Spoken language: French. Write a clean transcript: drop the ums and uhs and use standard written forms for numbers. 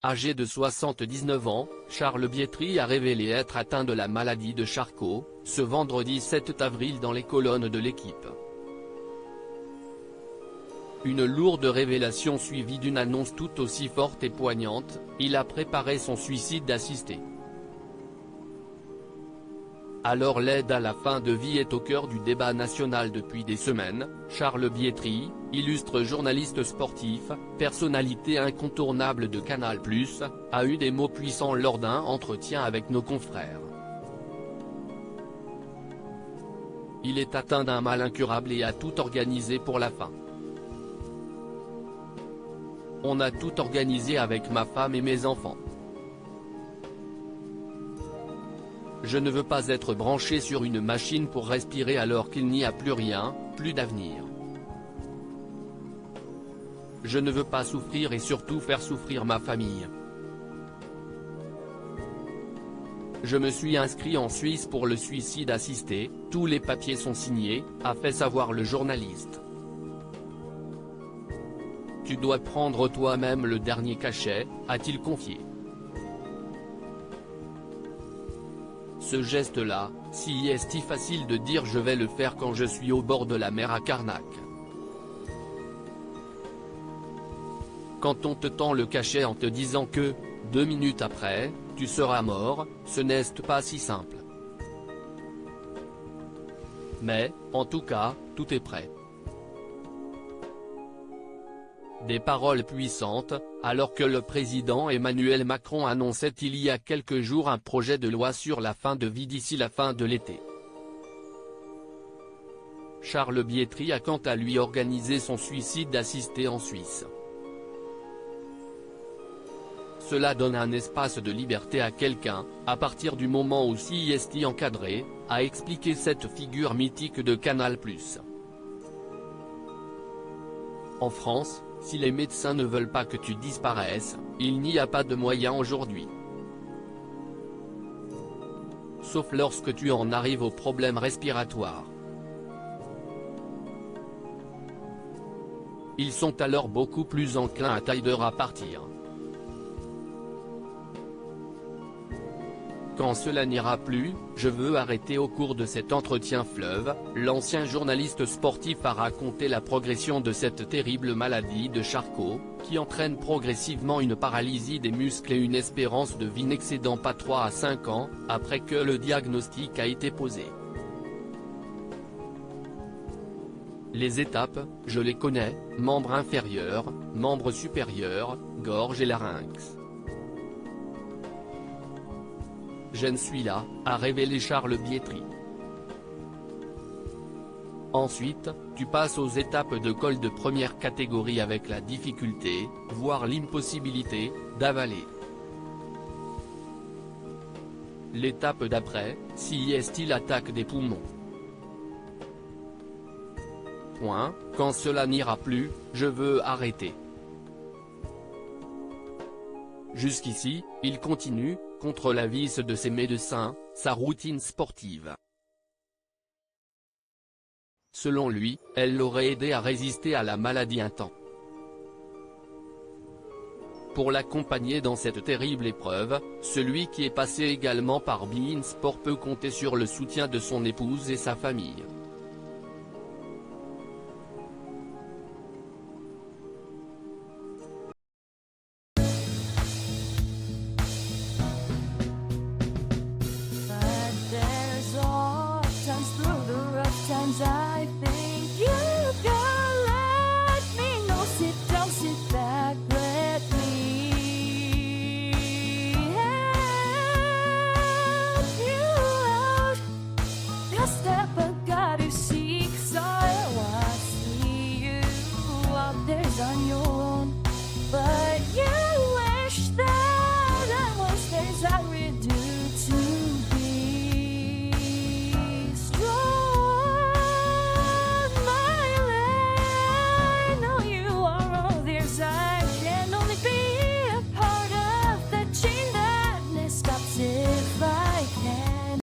Âgé de 79 ans, Charles Bietri a révélé être atteint de la maladie de Charcot, ce vendredi 7 avril dans les colonnes de l'Équipe. Une lourde révélation suivie d'une annonce tout aussi forte et poignante, il a préparé son suicide assisté. Alors l'aide à la fin de vie est au cœur du débat national depuis des semaines. Charles Bietri, illustre journaliste sportif, personnalité incontournable de Canal+, a eu des mots puissants lors d'un entretien avec nos confrères. Il est atteint d'un mal incurable et a tout organisé pour la fin. On a tout organisé avec ma femme et mes enfants. Je ne veux pas être branché sur une machine pour respirer alors qu'il n'y a plus rien, plus d'avenir. Je ne veux pas souffrir et surtout faire souffrir ma famille. Je me suis inscrit en Suisse pour le suicide assisté, tous les papiers sont signés, a fait savoir le journaliste. Tu dois prendre toi-même le dernier cachet, a-t-il confié. Ce geste-là, si est-il facile de dire je vais le faire quand je suis au bord de la mer à Karnak. Quand on te tend le cachet en te disant que, 2 minutes après, tu seras mort, ce n'est pas si simple. Mais, en tout cas, tout est prêt. Des paroles puissantes, alors que le président Emmanuel Macron annonçait il y a quelques jours un projet de loi sur la fin de vie d'ici la fin de l'été. Charles Bietri a quant à lui organisé son suicide assisté en Suisse. Cela donne un espace de liberté à quelqu'un, à partir du moment où si est encadré, a expliqué cette figure mythique de Canal+. En France, si les médecins ne veulent pas que tu disparaisses, il n'y a pas de moyen aujourd'hui. Sauf lorsque tu en arrives aux problèmes respiratoires. Ils sont alors beaucoup plus enclins à t'aider à partir. Quand cela n'ira plus, je veux arrêter. Au cours de cet entretien fleuve, l'ancien journaliste sportif a raconté la progression de cette terrible maladie de Charcot, qui entraîne progressivement une paralysie des muscles et une espérance de vie n'excédant pas 3 à 5 ans, après que le diagnostic a été posé. Les étapes, je les connais, membre inférieur, membre supérieur, gorge et larynx. Je suis là, a révélé Charles Bietri. Ensuite, tu passes aux étapes de col de première catégorie avec la difficulté, voire l'impossibilité, d'avaler. L'étape d'après, si est-il attaque des poumons. Quand cela n'ira plus, je veux arrêter. Jusqu'ici, il continue, contre l'avis de ses médecins, sa routine sportive. Selon lui, elle l'aurait aidé à résister à la maladie un temps. Pour l'accompagner dans cette terrible épreuve, celui qui est passé également par beIN Sport peut compter sur le soutien de son épouse et sa famille.